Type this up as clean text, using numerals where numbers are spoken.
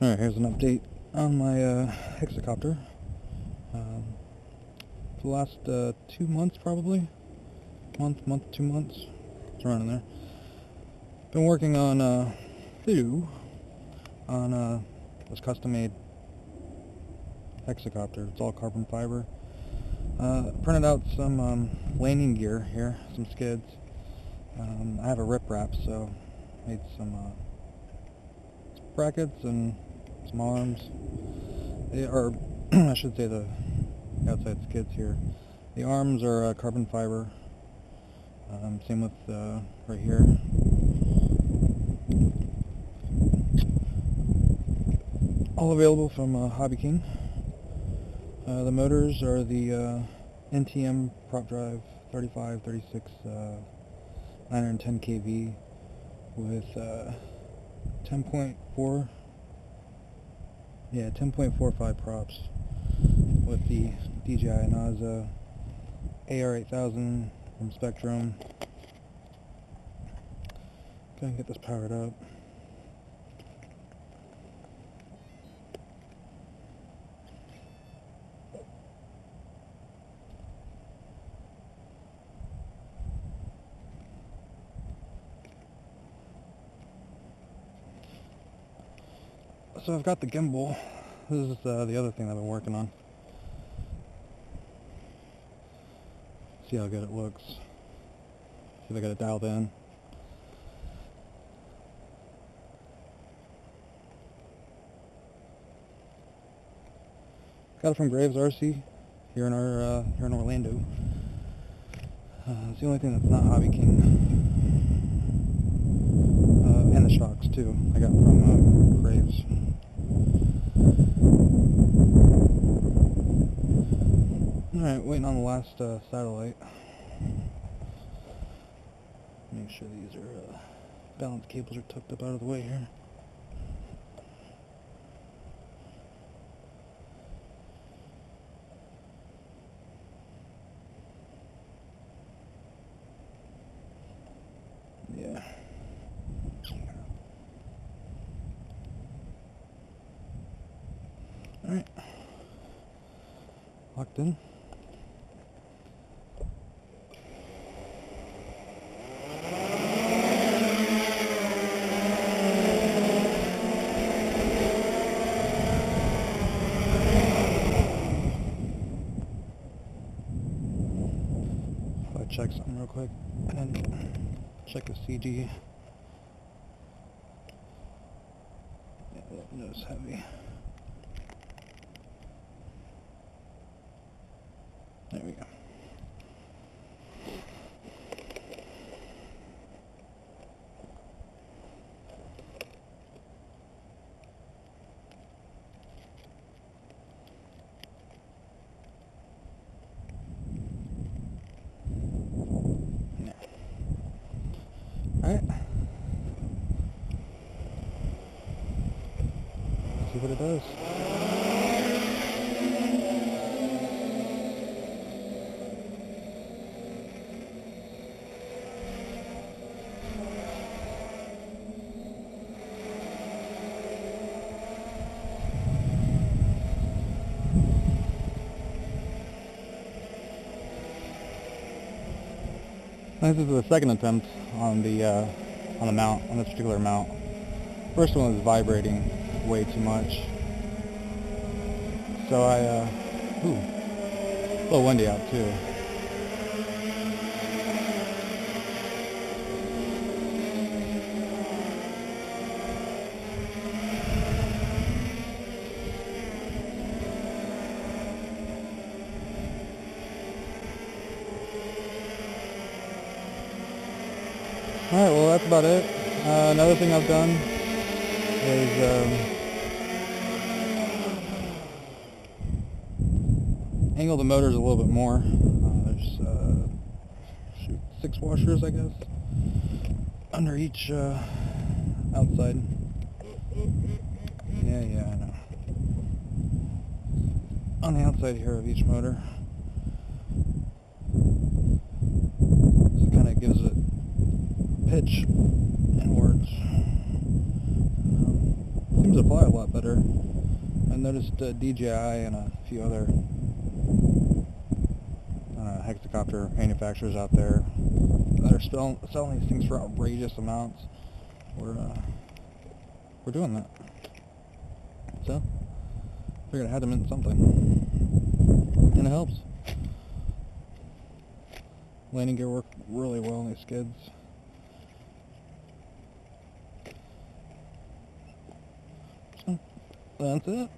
Alright, here's an update on my Hexacopter. For the last 2 months probably. 2 months. It's around in there. Been working on this custom made Hexacopter. It's all carbon fiber. Printed out some landing gear here, some skids. I have a rip wrap, so made some brackets and some arms. They are, I should say, the outside skids here. The arms are carbon fiber. Same with right here. All available from Hobby King. The motors are the NTM prop drive 35, 36, 910 kV with 10.45 props with the DJI NASA AR8000 from Spectrum. Go ahead and get this powered up. So I've got the gimbal. This is the other thing I've been working on. See how good it looks. See if I got it dialed in. Got it from Graves RC here in Orlando. It's the only thing that's not Hobby King. And the shocks too. I got from Graves. Alright, waiting on the last satellite. Make sure these are balance cables are tucked up out of the way here. Yeah. Alright. Locked in. Check something real quick and check the CG. Yeah, that nose heavy. There we go. Alright. See what it does. This is the second attempt on the mount, on this particular mount. First one was vibrating way too much, so a little windy out too. Alright, well that's about it. Another thing I've done is angle the motors a little bit more. There's 6 washers, I guess, under each outside. Yeah, I know. On the outside here of each motor. So it kind of gives it pitch inwards. Seems the fly a lot better. I noticed DJI and a few other Hexacopter manufacturers out there that are selling these things for outrageous amounts. We're doing that. So, figured I had to mint something. And it helps. Landing gear worked really well on these skids. So, that's it.